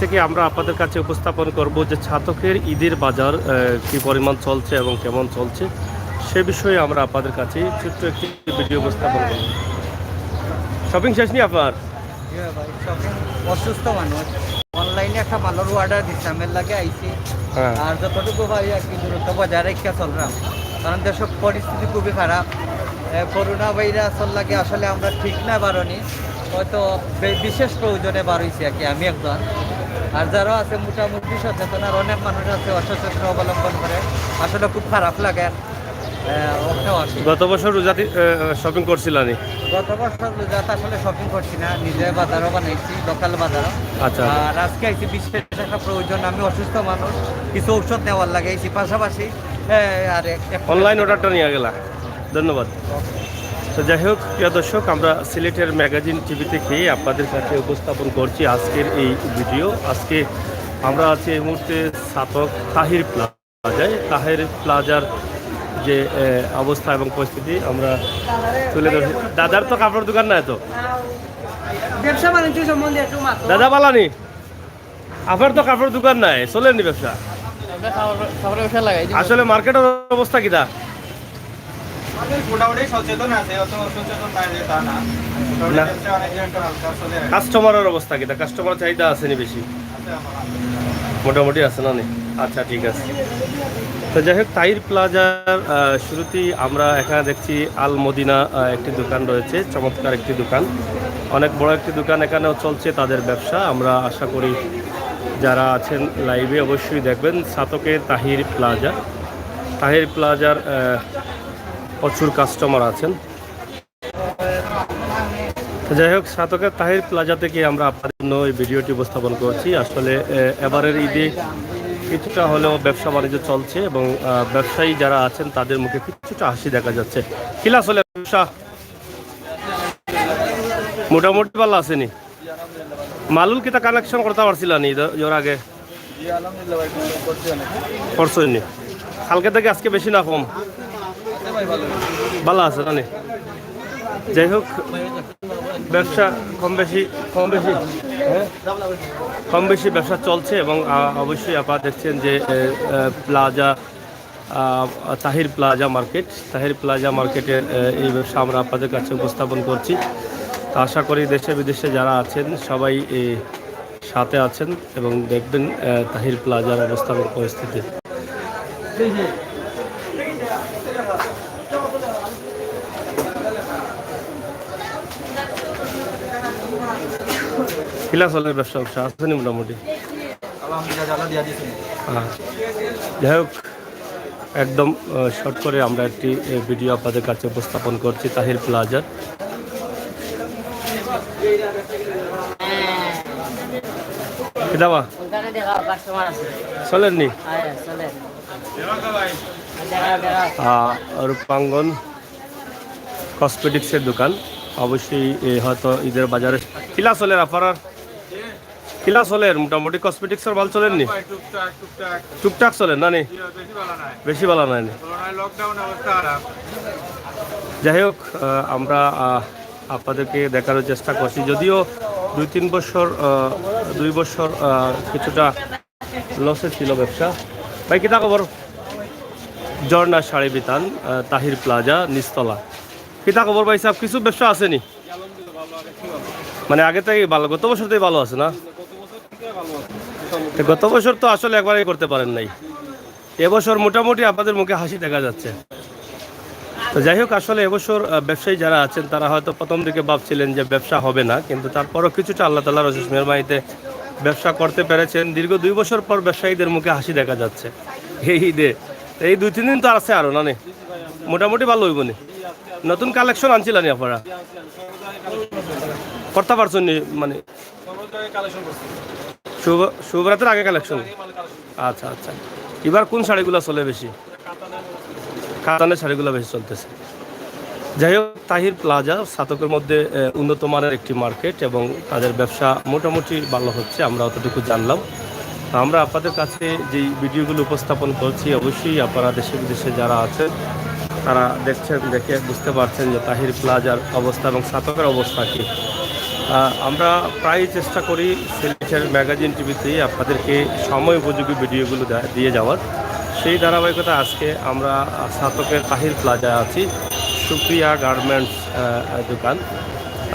থেকে আমরা আপনাদের কাছে উপস্থাপন করব যে ছাতকের ঈদের বাজার কী পরিমাণ চলছে এবং কেমন চলছে সে বিষয়ে আমরা আপনাদের কাছে ছোট্ট একটি ভিডিও উপস্থাপন করব। শপিং শেষ নি আপনার? ভাই শপিং অসুস্থ মানুষ অনলাইনে একটা ভালোর অর্ডার দিচ্ছে আমের লাগে আইছি আর যতটুকু পারি আর কি দূরত্ব বজায় রেখে চললাম, কারণ দেশের পরিস্থিতি খুবই খারাপ। করোনা ভাইরাস লাগে আসলে আমরা ঠিক না বারণি, হয়তো বিশেষ প্রয়োজনে বার হয়েছি আর কি আমি একজন, আর যারা আছে মোটামুটি সচেতন আর অনেক মানুষ আছে অসচেতন অবলম্বন করে, আসলে খুব খারাপ লাগে। গত বছর রোজাতে শপিং করছিলাম? গত বছর রোজাতে আসলে শপিং করছি না, নিজে বাজারও বানাইছি, লোকাল বাজারও। আচ্ছা। আর আজকে আইছি বিশেষ একটা প্রয়োজন, আমি অসুস্থ মানুষ, কিছু ঔষধ নেওয়ার লাগে আইছি, পাশাপাশি আর অনলাইন অর্ডারটা নিয়ে গেলা। ধন্যবাদ। তো যাই হোক প্রিয় দর্শক, আমরা সিলেটের ম্যাগাজিন টিভি থেকে আপনাদের কাছে উপস্থাপন করছি আজকের এই ভিডিও। আজকে আমরা আছি এই মুহূর্তে ছাতক তাহির প্লাজায়। তাহির প্লাজার যে অবস্থা এবং পরিস্থিতি আমরা তুলে ধরছি। দাদার তো কাপড় দোকান নাই তো? ব্যবসা বাণিজ্য সম্বন্ধে একটু দাদা বালানি, আপনার তো কাপড় দোকান নাই, চলেননি ব্যবসা? আসলে মার্কেটের অবস্থা কিটা? কাস্টমারের অবস্থা কিটা? কাস্টমার চাহিদা আছে নি বেশি? মোটামুটি আছে না? আচ্ছা ঠিক আছে। তো যাই হোক, তাহির প্লাজার শুরুতেই আমরা এখানে দেখছি আল মদিনা একটি দোকান রয়েছে, চমৎকার একটি দোকান, অনেক বড় একটি দোকান। এখানেও চলছে তাদের ব্যবসা। আমরা আশা করি যারা আছেন লাইভে অবশ্যই দেখবেন ছাতকের তাহির প্লাজা। তাহির প্লাজার প্রচুর কাস্টমার আছেন। যাই হোক, ছাতকের তাহির প্লাজা থেকে আমরা আপনাদের জন্য এই ভিডিওটি উপস্থাপন করছি। আসলে এবারের ঈদে কিছুটা হলেও ব্যবসা বাণিজ্য চলছে এবং ব্যবসায়ী যারা আছেন তাদের মুখে কিছুটা হাসি দেখা যাচ্ছে। কিলা চলে ব্যবসা? মোটামুটি ভালো আসেনি? মালুল কিতা কালেকশন করতে পারছিল নি ওর আগে? করছনি? কালকে থেকে আজকে বেশি না কম? ভালো আছে না? যাই হোক, ব্যবসা কম বেশি ব্যবসা চলছে এবং অবশ্যই আপনারা দেখছেন যে প্লাজা তাহির প্লাজা মার্কেটের এই ব্যবসা আমরা আপনাদের কাছে উপস্থাপন করছি। তো আশা করি দেশে বিদেশে যারা আছেন সবাই সাথে আছেন এবং দেখবেন তাহির প্লাজার অবস্থা এবং পরিস্থিতি। কিলা চলে ব্যবসা আসেনি মোটামুটি? যাই হোক, একদম শর্ট করে আমরা একটি ভিডিও আপনাদের কাছে উপস্থাপন করছি তাহির প্লাজার। চলেননি? রূপাঙ্গন কসমেটিক্সের দোকান, অবশ্যই হয়তো ঈদের বাজারে কিলা চলের আপনার? কিলা চলের মোটামুটি কসমেটিক্সের মাল চলেননি? টুকটাক চলেন না? বেশি ভালো নাই? যাই হোক, আমরা আপনাদেরকে দেখানোর চেষ্টা করছি, যদিও 2 বছর কিছুটা লসে ছিল ব্যবসা। ভাই কিতা খবর? ঝর্ণা শাড়ি বিতান, তাহির প্লাজা, নিচতলা। কিতা খবর ভাই সাহেব? কিছু ব্যবসা আসেনি? মানে আগে থেকে ভালো, গত বছর থেকে ভালো আছে না? গত বছর তো আসলে একবারই করতে পারেন নাই, এবছর মোটামুটি আপনাদের মুখে হাসি দেখা যাচ্ছে। তো যাই হোক, আসলে এবছর ব্যবসায়ী যারা আছেন তারা হয়তো প্রথম দিকে ভাবছিলেন যে ব্যবসা হবে না, কিন্তু তারপরও কিছুটা আল্লাহ তাআলার অশেষ মেহেরবানিতে ব্যবসা করতে পেরেছেন। দীর্ঘ 2 বছর পর ব্যবসায়ীদের মুখে হাসি দেখা যাচ্ছে এই ঈদে। এই 2-3 দিন তো আছে আরো না? মোটামুটি ভালো হইব নি? নতুন কালেকশন আনছিলেন আপনারা? করতে পারছেন নি? মানে শুভরাতের আগে কালেকশন? আচ্ছা আচ্ছা। এবার কোন শাড়িগুলো চলে বেশি? কাতানের শাড়িগুলো বেশি চলতেছে। যাই হোক, তাহির প্লাজা ছাতকের মধ্যে উন্নত মানের একটি মার্কেট এবং তাদের ব্যবসা মোটামুটি ভালো হচ্ছে, আমরা অতটুকু জানলাম। আমরা আপনাদের কাছে যেই ভিডিওগুলো উপস্থাপন করছি, অবশ্যই আপনারা দেশে বিদেশে যারা আছেন তারা দেখছেন, দেখে বুঝতে পারছেন যে তাহির প্লাজার অবস্থা এবং ছাতকের অবস্থা কী। আমরা প্রায় চেষ্টা করি সিলেটের ম্যাগাজিন টিভিতে আপনাদেরকে সময় উপযোগী ভিডিওগুলো দিয়ে যাওয়ার। সেই ধারাবাহিকতা আজকে আমরা ছাতকের তাহির প্লাজায় আছি, সুপ্রিয়া গার্মেন্টস দোকান।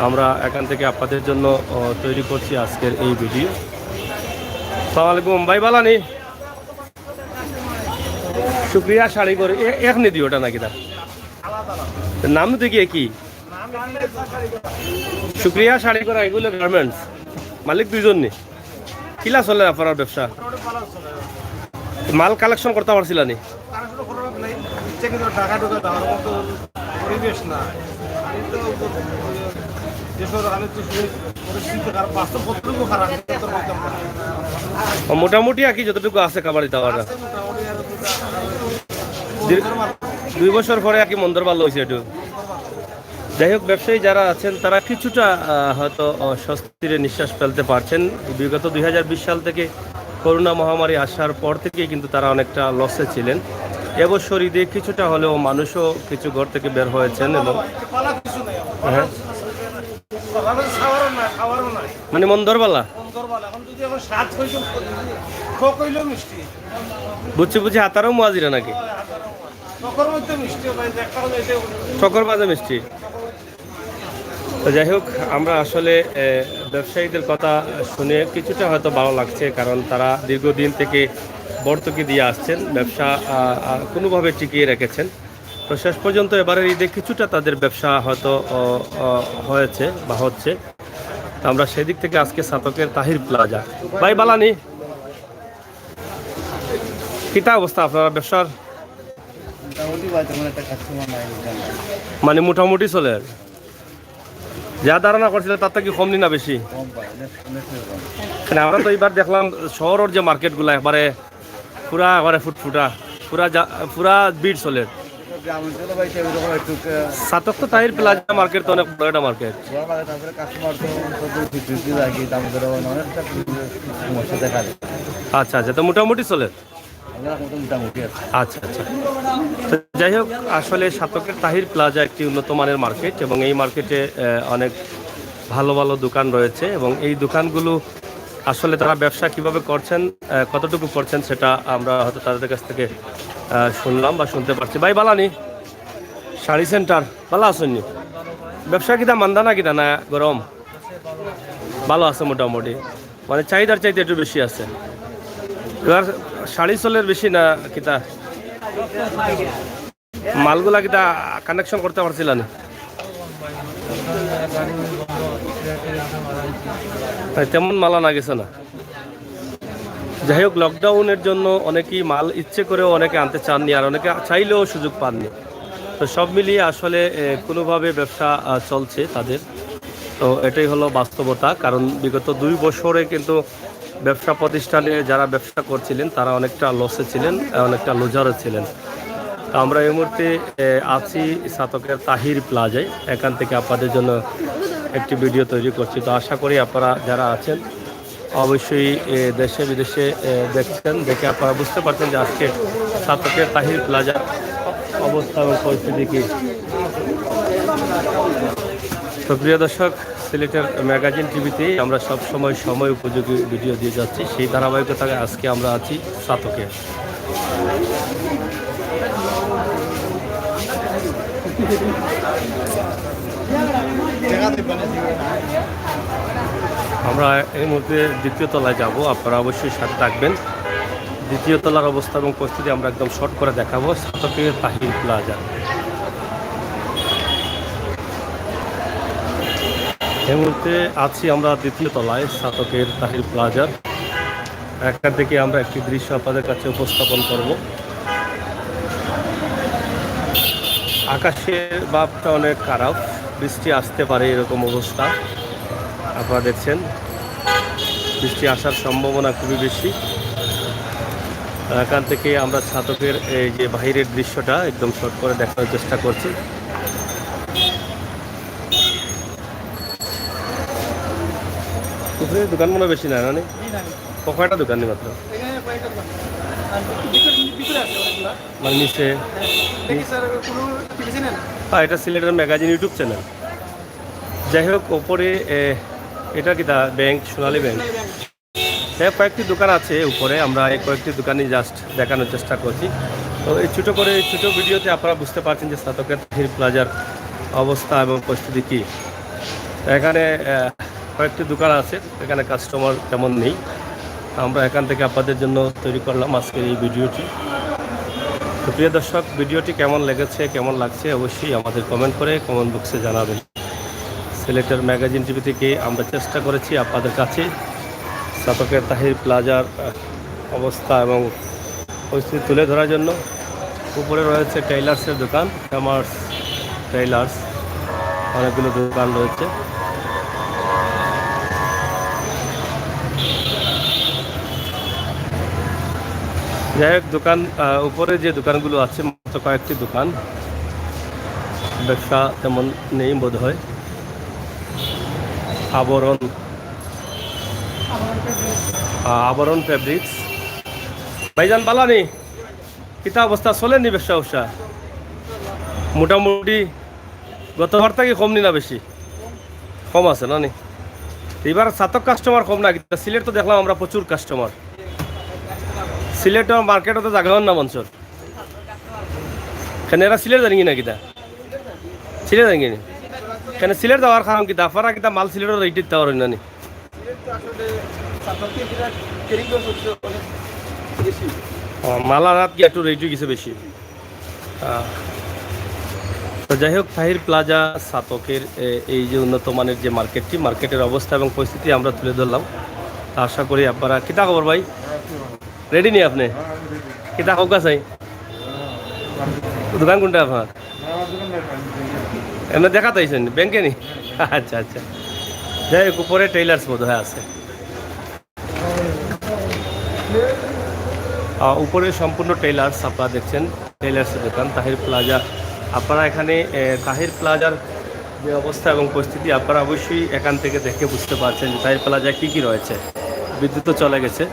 আমরা এখান থেকে আপনাদের জন্য তৈরি করছি আজকের এই ভিডিও। আসসালামু আলাইকুম ভাই, বালানি সুপ্রিয়া শাড়ি করে এখনি দিও ওটা নাকি তার নাম দেখিয়ে কি সুপ্রিয়া শাড়ি করা এগুলো গার্মেন্টস মালিক দুইজন নি কিলা চলে আপনার ব্যবসা? মাল কালেকশন করতে পারছিল নি? মোটামুটি আর কি যতটুকু আছে খাবার দিতে পারা 2 বছর পরে আর কি মন্দর ভালো হয়েছে একটু। যাই হোক, ব্যবসায়ী যারা আছেন তারা কিছুটা হয়তো স্বস্তির নিঃশ্বাস ফেলতে পারছেন। বিগত 2020 সাল থেকে করোনা মহামারী আসার পর থেকেই কিন্তু তারা অনেকটা লসে ছিলেন। এবছর ঈদে কিছুটা হলেও মানুষও কিছু ঘর থেকে বের হয়েছেন এবং হ্যাঁ মানে মন্দরবালা বুঝছি বুঝছি হাতারও মুয়াজিরা নাকি চকর বাজে মিষ্টি। তো যাই হোক, আমরা আসলে ব্যবসায়ীদের কথা শুনে কিছুটা হয়তো ভালো লাগছে, কারণ তারা দীর্ঘদিন থেকে ভর্তুকি দিয়ে আসছেন, ব্যবসা কোনোভাবে টিকিয়ে রেখেছেন। তো শেষ পর্যন্ত এবারের ঈদে কিছুটা তাদের ব্যবসা হয়তো হয়েছে বা হচ্ছে। তো আমরা সেদিক থেকে আজকে ছাতকের তাহির প্লাজা। ভাই বালানি কিতা অবস্থা আপনার ব্যবসার? মানে মোটামুটি চলে, যা ধারণা করছিল তার থেকে কম না বেশি? আমরা তো এবার দেখলাম শহরের যে মার্কেটগুলো একবারে পুরা একবারে ফুটফুটা, পুরা ভিড় চলে। ছাতক তো তাহির প্লাজা মার্কেট তো অনেক বড় একটা মার্কেট। আচ্ছা আচ্ছা, তো মোটামুটি চলে। আচ্ছা আচ্ছা, যাই হোক, আসলে ছাতকের তাহির প্লাজা একটি উন্নত মানের মার্কেট এবং এই মার্কেটে অনেক ভালো ভালো দোকান রয়েছে এবং এই দোকানগুলো আসলে তারা ব্যবসা কিভাবে করছেন, কতটুকু করছেন সেটা আমরা হয়তো তাদের কাছ থেকে শুনলাম বা শুনতে পারছি। ভাই বালানি শাড়ি সেন্টার ভালো আসেননি? ব্যবসা কিনা মান্দা না কিনা না গরম? ভালো আছে মোটামুটি, মানে চাহিদার চাইতে একটু বেশি আছে। এবার শাড়ি চলের বেশি না কিতা মালগুলা কিতা কানেকশন করতে পারছিল না? তেমন মাল আনা গেছে না। যাই হোক, লকডাউনের জন্য অনেকেই মাল ইচ্ছে করেও অনেকে আনতে চাননি, আর অনেকে চাইলেও সুযোগ পাননি। তো সব মিলিয়ে আসলে কোনোভাবে ব্যবসা চলছে তাদের। তো এটাই হলো বাস্তবতা, কারণ বিগত 2 বছরে কিন্তু ব্যবসা প্রতিষ্ঠানে যারা ব্যবসা করছিলেন তারা অনেকটা লসে ছিলেন, অনেকটা লুজারে ছিলেন। তো আমরা এই মুহূর্তে আছি ছাতকের তাহির প্লাজায়, এখান থেকে আপনাদের জন্য একটি ভিডিও তৈরি করছি। তো আশা করি আপনারা যারা আছেন অবশ্যই দেশে বিদেশে দেখছেন, দেখে আপনারা বুঝতে পারছেন যে আজকে ছাতকের তাহির প্লাজার অবস্থা এবং পরিস্থিতি কী। তো প্রিয় দর্শক, সিলেটের ম্যাগাজিন টিভিতে আমরা সব সময় উপযোগী ভিডিও দিয়ে যাচ্ছি। সেই ধারাবাহিকতায় আজকে আমরা আছি ছাতকে। আমরা এই মুহূর্তে দ্বিতীয় তলায় যাব, আপনারা অবশ্যই সাথে থাকবেন। দ্বিতীয় তলার অবস্থা এবং পরিস্থিতি আমরা একদম শর্ট করে দেখাবো। ছাতকের তাহির প্লাজা, এই মুহূর্তে আছি আমরা দ্বিতীয় তলায় ছাতকের তাহির প্লাজার। এখান থেকে আমরা একটি দৃশ্য আপনাদের কাছে উপস্থাপন করব। আকাশের ভাবটা অনেক খারাপ, বৃষ্টি আসতে পারে এরকম অবস্থা। আপনারা দেখছেন বৃষ্টি আসার সম্ভাবনা খুবই বেশি। এখান থেকে আমরা ছাতকের এই যে বাহিরের দৃশ্যটা একদম শর্ট করে দেখানোর চেষ্টা করছি। দোকান মনে বেশি না না কয়টা দোকান নেই মাত্র, মানে নিচে এটা সিলেটের ম্যাগাজিন ইউটিউব চ্যানেল। যাই হোক, ওপরে এটা কি তা ব্যাংক, সোনালী ব্যাংক। কয়েকটি দোকান আছে উপরে, আমরা এই কয়েকটি দোকানই জাস্ট দেখানোর চেষ্টা করছি। তো এই ছোটো ভিডিওতে আপনারা বুঝতে পারছেন যে স্নাতকের তাহির প্লাজার অবস্থা এবং পরিস্থিতি কী। এখানে কয়েকটি দোকান আছে, এখানে কাস্টমার তেমন নেই। আমরা এখান থেকে আপনাদের জন্য তৈরি করলাম আজকের এই ভিডিওটি। তো প্রিয় দর্শক, ভিডিওটি কেমন লেগেছে, কেমন লাগছে অবশ্যই আমাদের কমেন্ট করে কমেন্ট বক্সে জানাবেন। সিলেটের ম্যাগাজিন টিভি থেকে আমরা চেষ্টা করেছি আপনাদের কাছে স্নাতকের তাহির প্লাজার অবস্থা এবং পরিস্থিতি তুলে ধরার জন্য। উপরে রয়েছে টেইলার্সের দোকান, ফেমাস টেইলার্স, অনেকগুলো দোকান রয়েছে। যাই হোক, দোকান উপরে যে দোকানগুলো আছে মাত্র কয়েকটি দোকান, ব্যবসা তেমন নেই বোধ হয়। আবরণ ফেব্রিক্স, ভাইজান বালানি কিতা অবস্থা, চলেনি ব্যবসা উবসা? মোটামুটি গতবার থেকে কম নি না বেশি? কম আছে না নি? এবার ছাতক কাস্টমার কম না, কিন্তু সিলেট তো দেখলাম আমরা প্রচুর কাস্টমার। সিলেটের মার্কেটও তো জাগান না মঞ্চর, কেন এরা সিলেট জানি না কিতা? সিলেট জানি না কেন? সিলেট যাওয়ার কারণ কিতা? আপনারা কিতা মাল সিলেটের রেট দিতে পারেন না নি? মালার হাত কি একটু রেটই গেছে বেশি। তো যাই হোক, তাহির প্লাজা স্নাতকের এই যে উন্নত মানের যে মার্কেটটি, মার্কেটের অবস্থা এবং পরিস্থিতি আমরা তুলে ধরলাম। তা আশা করি আপনারা, কিতা খবর ভাই? রেডি নি আপনি? কিতা হোক চাই? দোকান কোনটা আপনার? এমনি দেখা তাইছেন ব্যাংকে নি? আচ্ছা আচ্ছা। যাই হোক, উপরে টেইলার্স বোধ হয় আছে। উপরে সম্পূর্ণ টেইলার্স আপনারা দেখছেন, টেইলার্সের দোকান তাহির প্লাজা। আপনারা এখানে তাহির প্লাজার যে অবস্থা এবং পরিস্থিতি আপনারা অবশ্যই এখান থেকে দেখে বুঝতে পারছেন যে তাহির প্লাজায় কী কী রয়েছে। বিদ্যুৎও চলে গেছে,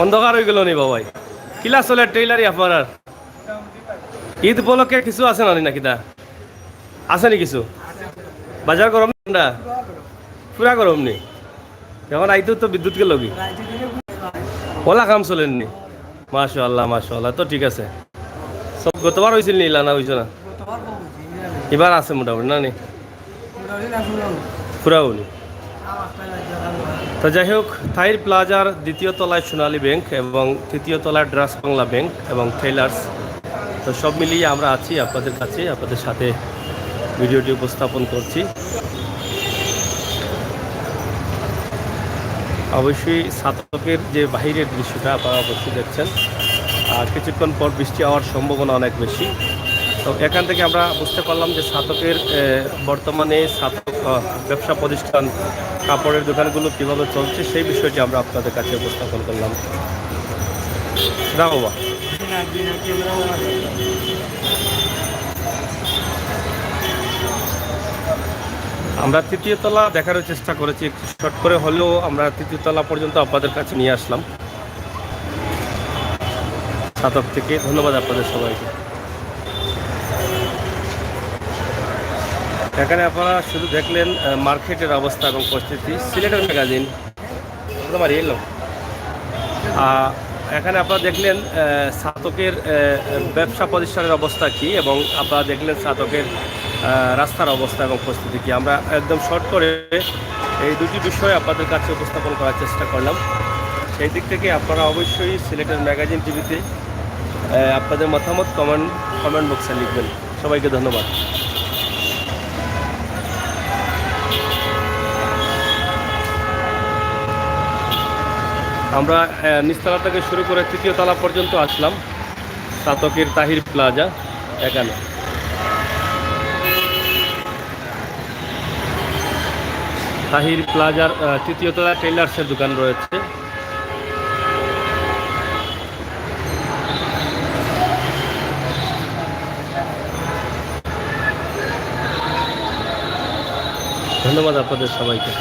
অন্ধকার হয়ে গেল নি বাবাই। কিলা চলে টেইলারই আপনার? আর ঈদ উপলক্ষে কিছু আছে না কিতা আছে নি কিছু? বাজার গরম না, পুরা গরম নি? এখন আইতো তো বিদ্যুৎ গেল কি ওলা কাম চলেননি? মাশাআল্লাহ মাশাআল্লাহ, তো ঠিক আছে। সব গতবার হয়েছিল নি, না হয়েছে না? এবার আছে মোটামুটি না নি? পুরাও নি? তো যাই হোক, তাহির প্লাজার দ্বিতীয় তলায় সোনালী ব্যাংক এবং তৃতীয় তলায় ড্রাস বাংলা ব্যাংক এবং টেইলার্স। তো সব মিলিয়ে আমরা আছি আপনাদের কাছে, আপনাদের সাথে ভিডিওটি উপস্থাপন করছি। অবশ্যই স্নাতকের যে বাহিরের দৃশ্যটা আপনারা অবশ্যই দেখছেন। আর কিছুক্ষণ পর বৃষ্টি হওয়ার সম্ভাবনা অনেক বেশি। তো এখান থেকে আমরা বুঝতে পারলাম যে স্নাতকের বর্তমানে স্নাতক ব্যবসা প্রতিষ্ঠান, কাপড়ের দোকানগুলো কীভাবে চলছে সেই বিষয়টি আমরা আপনাদের কাছে উপস্থাপন করলাম। বাবা আমরা তৃতীয় তলা দেখানোর চেষ্টা করেছি, একটু শর্ট করে হলেও আমরা তৃতীয় তলা পর্যন্ত আপনাদের কাছে নিয়ে আসলাম স্নাতক থেকে। ধন্যবাদ আপনাদের সবাইকে। এখানে আপনারা শুধু দেখলেন মার্কেটের অবস্থা এবং পরিস্থিতি। সিলেটের ম্যাগাজিন তোমার এলো। এখানে আপনারা দেখলেন স্নাতকের ব্যবসা প্রতিষ্ঠানের অবস্থা কী, এবং আপনারা দেখলেন স্নাতকের রাস্তার অবস্থা এবং পরিস্থিতি কী। আমরা একদম শর্ট করে এই দুটি বিষয় আপনাদের কাছে উপস্থাপন করার চেষ্টা করলাম। সেই দিক থেকে আপনারা অবশ্যই সিলেটের ম্যাগাজিন টিভিতে আপনাদের মতামত কমেন্ট বক্সে লিখবেন। সবাইকে ধন্যবাদ। আমরা নিচতলা থেকে শুরু করে তৃতীয় তলা পর্যন্ত আসলাম স্নাতকের তাহির প্লাজা। এখানে তাহির প্লাজার তৃতীয় তলা টেইলার্সের দোকান রয়েছে। ধন্যবাদ আপনাদের সবাইকে।